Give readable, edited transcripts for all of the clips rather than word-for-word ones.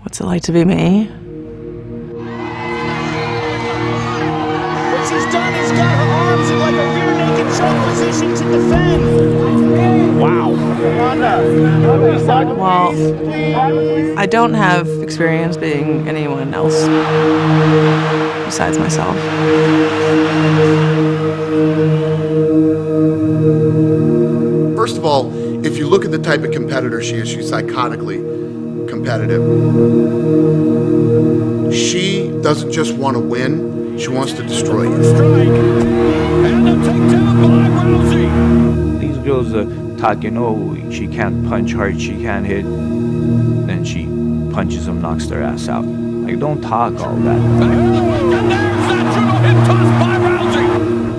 What's it like to be me? What she's done is got her arms in like a rear naked choke position to defend. Wow. Well, I don't have experience being anyone else besides myself. First of all, if you look at the type of competitor she is, she's psychotically competitive. She doesn't just want to win, she wants to destroy you. And a takedown by Rousey. These girls are talking, oh, she can't punch hard, she can't hit. Then she punches them, knocks their ass out. Like, don't talk all that. And there's that triple hip toss by Rousey.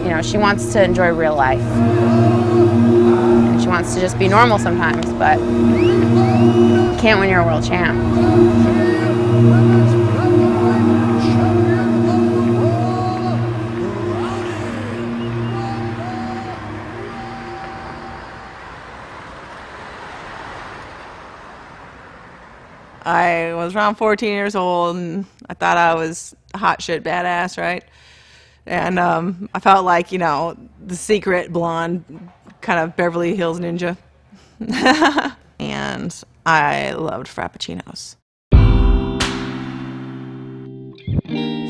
You know, she wants to enjoy real life. And she wants to just be normal sometimes, but you can't when you're a world champ. I was around 14 years old, and I thought I was a hot shit badass, right? And I felt like, you know, the secret blonde kind of Beverly Hills ninja. And I loved Frappuccinos.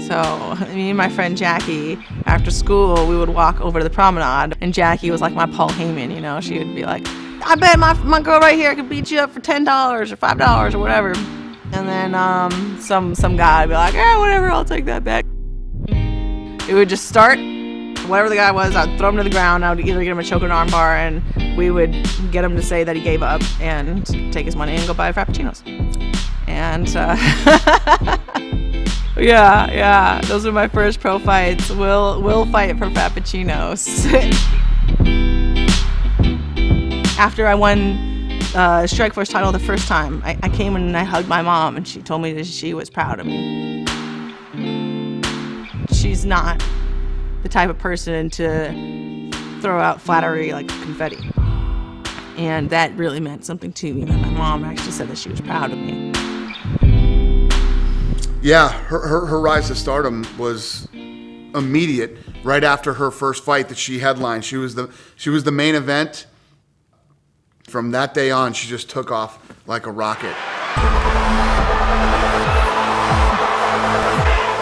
So me and my friend Jackie, after school, we would walk over to the promenade, and Jackie was like my Paul Heyman, you know? She would be like, I bet my girl right here could beat you up for $10 or $5 or whatever. And then some guy would be like, yeah, whatever, I'll take that bet. It would just start, whatever the guy was, I'd throw him to the ground, I would either get him a choke or an arm bar, and we would get him to say that he gave up and take his money and go buy Frappuccinos. And yeah, those were my first pro fights. We'll fight for Frappuccinos. After I won Strikeforce title the first time, I came and I hugged my mom, and she told me that she was proud of me. She's not the type of person to throw out flattery like confetti. And that really meant something to me. My mom actually said that she was proud of me. Yeah, her rise to stardom was immediate. Right after her first fight that she headlined, she was the main event. From that day on, she just took off like a rocket.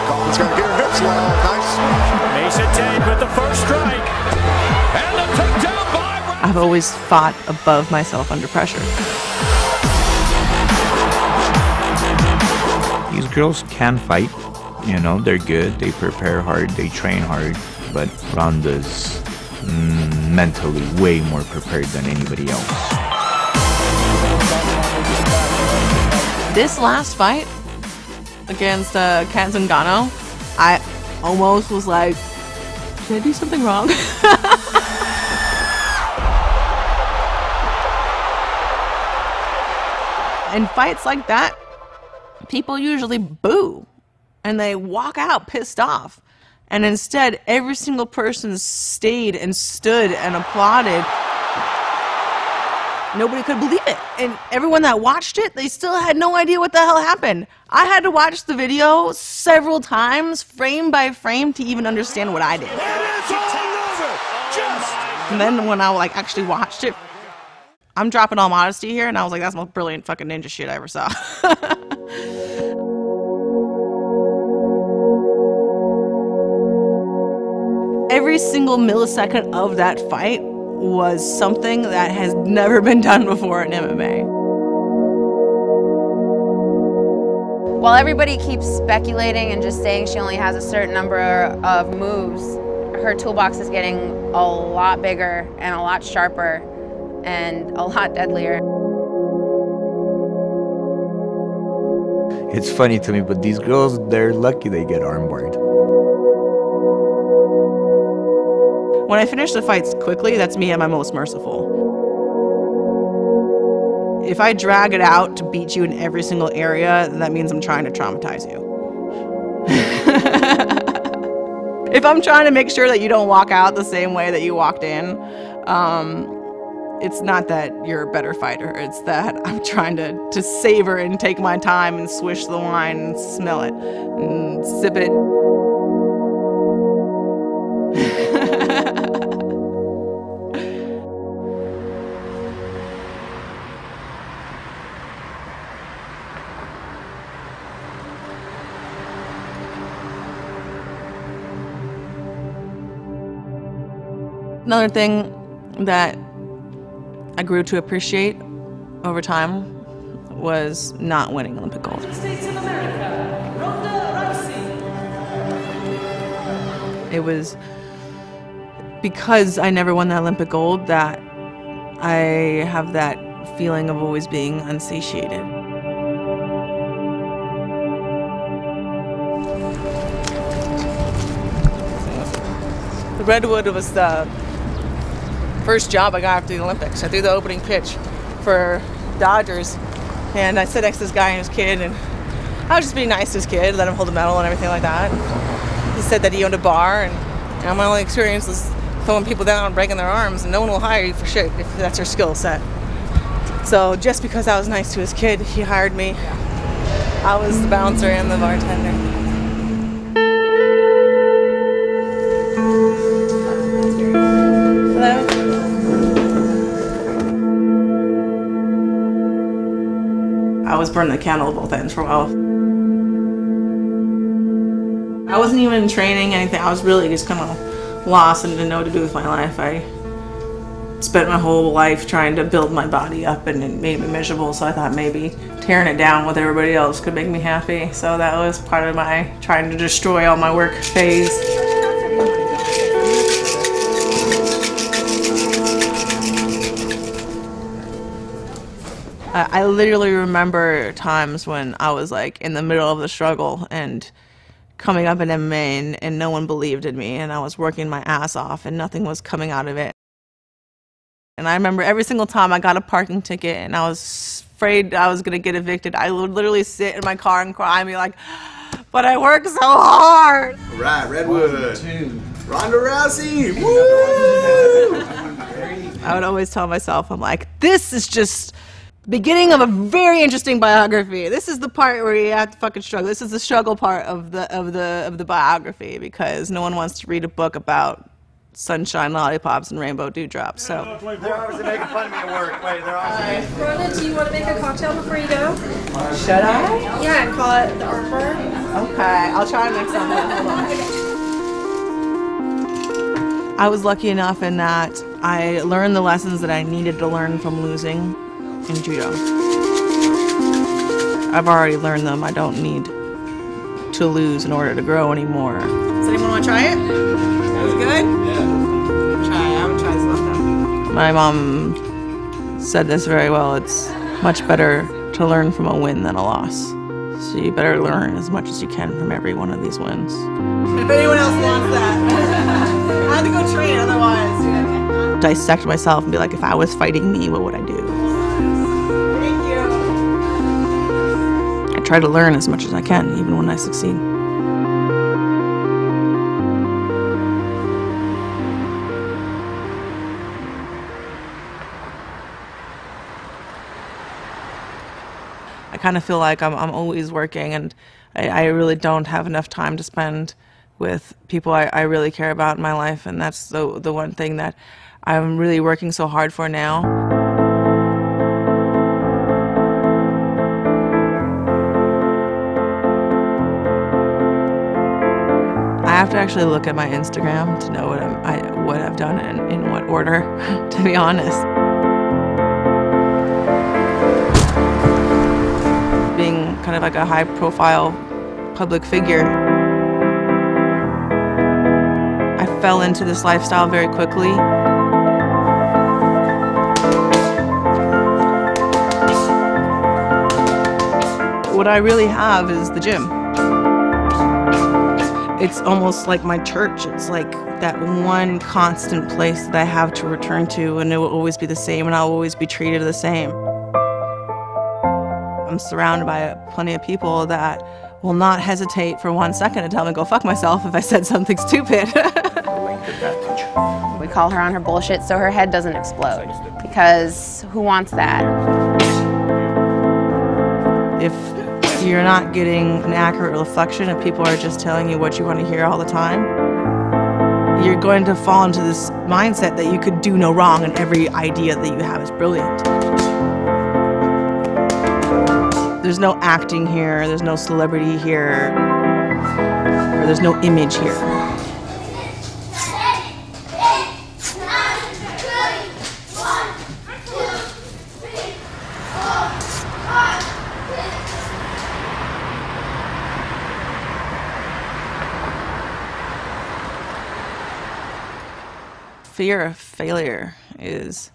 Colin's going to get her hips well. Nice. Miesha Tate with the first strike. And the takedown by Rousey. I've always fought above myself under pressure. These girls can fight, you know, they're good, they prepare hard, they train hard, but Ronda's mentally way more prepared than anybody else. This last fight against Kat Zingano, I almost was like, did I do something wrong? In fights like that, people usually boo and they walk out pissed off. And instead, every single person stayed and stood and applauded. Nobody could believe it. And everyone that watched it, they still had no idea what the hell happened. I had to watch the video several times, frame by frame, to even understand what I did. And then when I actually watched it, I'm dropping all modesty here, and I was like, that's the most brilliant fucking ninja shit I ever saw. Every single millisecond of that fight was something that has never been done before in MMA. While everybody keeps speculating and just saying she only has a certain number of moves, her toolbox is getting a lot bigger and a lot sharper and a lot deadlier. It's funny to me, but these girls, they're lucky they get armbarred. When I finish the fights quickly, that's me at my most merciful. If I drag it out to beat you in every single area, that means I'm trying to traumatize you. If I'm trying to make sure that you don't walk out the same way that you walked in, It's not that you're a better fighter, it's that I'm trying to savor and take my time and swish the wine and smell it and sip it. Another thing that I grew to appreciate over time was not winning Olympic gold. States of America, Ronda Rousey. It was because I never won that Olympic gold that I have that feeling of always being unsatiated. The Redwood was the first job I got after the Olympics. I threw the opening pitch for Dodgers, and I sat next to this guy and his kid, and I was just being nice to his kid, let him hold the medal and everything like that. He said that he owned a bar, and my only experience was throwing people down and breaking their arms, and no one will hire you for shit if that's your skill set. So just because I was nice to his kid, he hired me. I was the bouncer and the bartender. I was burning the candle at both ends for a while. I wasn't even in training, anything. I was really just kind of lost and didn't know what to do with my life. I spent my whole life trying to build my body up, and it made me miserable, so I thought maybe tearing it down with everybody else could make me happy. So that was part of my trying to destroy all my work phase. I literally remember times when I was like in the middle of the struggle and coming up in MMA and no one believed in me, and I was working my ass off and nothing was coming out of it. And I remember every single time I got a parking ticket and I was afraid I was going to get evicted, I would literally sit in my car and cry and be like, but I worked so hard. All right, Redwood. Ronda Rousey. Woo! I would always tell myself, I'm like, this is just beginning of a very interesting biography. This is the part where you have to fucking struggle. This is the struggle part of the biography, because no one wants to read a book about sunshine, lollipops, and rainbow dewdrops. So They're obviously making fun of me at work. Wait, they're obviously. Rhonda, do you want to make a cocktail before you go? should I? Yeah, and call it the Arbor. Okay, I'll try next time. I was lucky enough in that I learned the lessons that I needed to learn from losing in judo. I've already learned them. I don't need to lose in order to grow anymore. Does anyone want to try it? That was good? Yeah. Try it. I haven't tried this last time. My mom said this very well. It's much better to learn from a win than a loss. So you better learn as much as you can from every one of these wins. If anyone else wants that. I had to go train otherwise. Dissect myself and be like, if I was fighting me, what would I do? Thank you. I try to learn as much as I can, even when I succeed. I kind of feel like I'm always working, and I really don't have enough time to spend with people I really care about in my life, and that's the one thing that I'm really working so hard for now. I have to actually look at my Instagram to know what I've done and in what order, to be honest. Being kind of like a high-profile public figure, I fell into this lifestyle very quickly. What I really have is the gym. It's almost like my church. It's like that one constant place that I have to return to, and it will always be the same, and I'll always be treated the same. I'm surrounded by plenty of people that will not hesitate for 1 second to tell me to go fuck myself if I said something stupid. advantage. We call her on her bullshit so her head doesn't explode, because who wants that? If you're not getting an accurate reflection and people are just telling you what you want to hear all the time, you're going to fall into this mindset that you could do no wrong and every idea that you have is brilliant. There's no acting here, there's no celebrity here, or there's no image here. Fear of failure is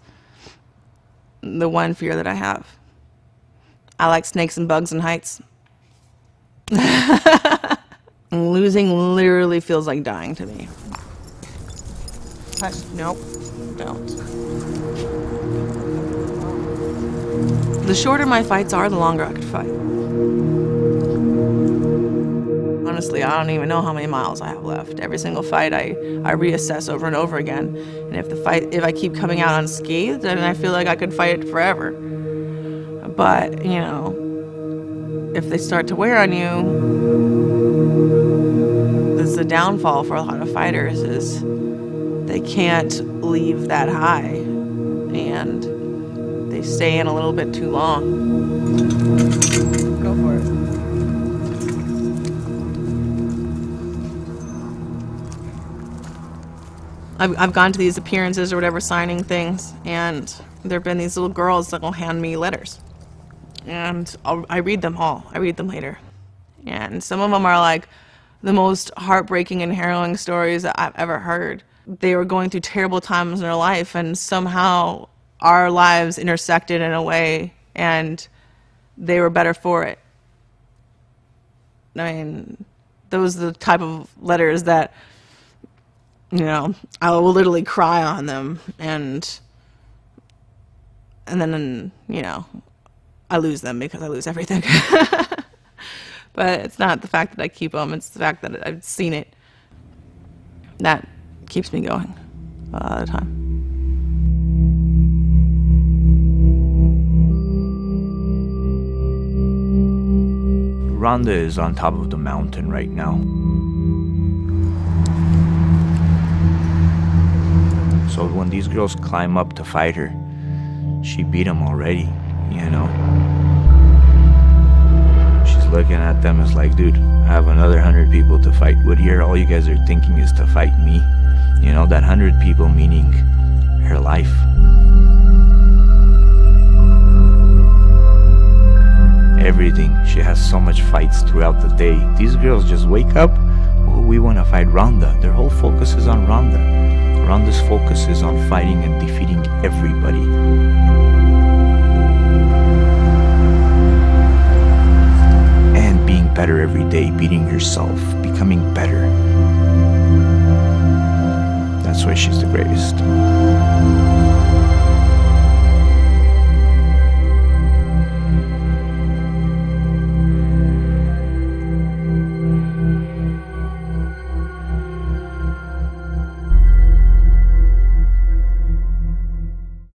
the one fear that I have. I like snakes and bugs and heights. Losing literally feels like dying to me. Nope, don't. The shorter my fights are, the longer I could fight. Honestly, I don't even know how many miles I have left. Every single fight I reassess over and over again. And if I keep coming out unscathed, then I feel like I could fight it forever. But, you know, if they start to wear on you, that's the downfall for a lot of fighters, is they can't leave that high and they stay in a little bit too long. Go for it. I've gone to these appearances or whatever, signing things, and there have been these little girls that will hand me letters. And I read them all. I read them later. And some of them are like the most heartbreaking and harrowing stories that I've ever heard. They were going through terrible times in their life, and somehow our lives intersected in a way, and they were better for it. I mean, those are the type of letters that, you know, I will literally cry on them, and then, you know, I lose them because I lose everything. But it's not the fact that I keep them, it's the fact that I've seen it. That keeps me going a lot of the time. Ronda is on top of the mountain right now. So when these girls climb up to fight her, she beat them already, you know? She's looking at them as like, dude, I have another 100 people to fight. What here all you guys are thinking is to fight me. You know, that 100 people meaning her life. Everything. She has so much fights throughout the day. These girls just wake up, oh, we want to fight Ronda. Their whole focus is on Ronda. Ronda's focus is on fighting and defeating everybody. And being better every day, beating yourself, becoming better. That's why she's the greatest.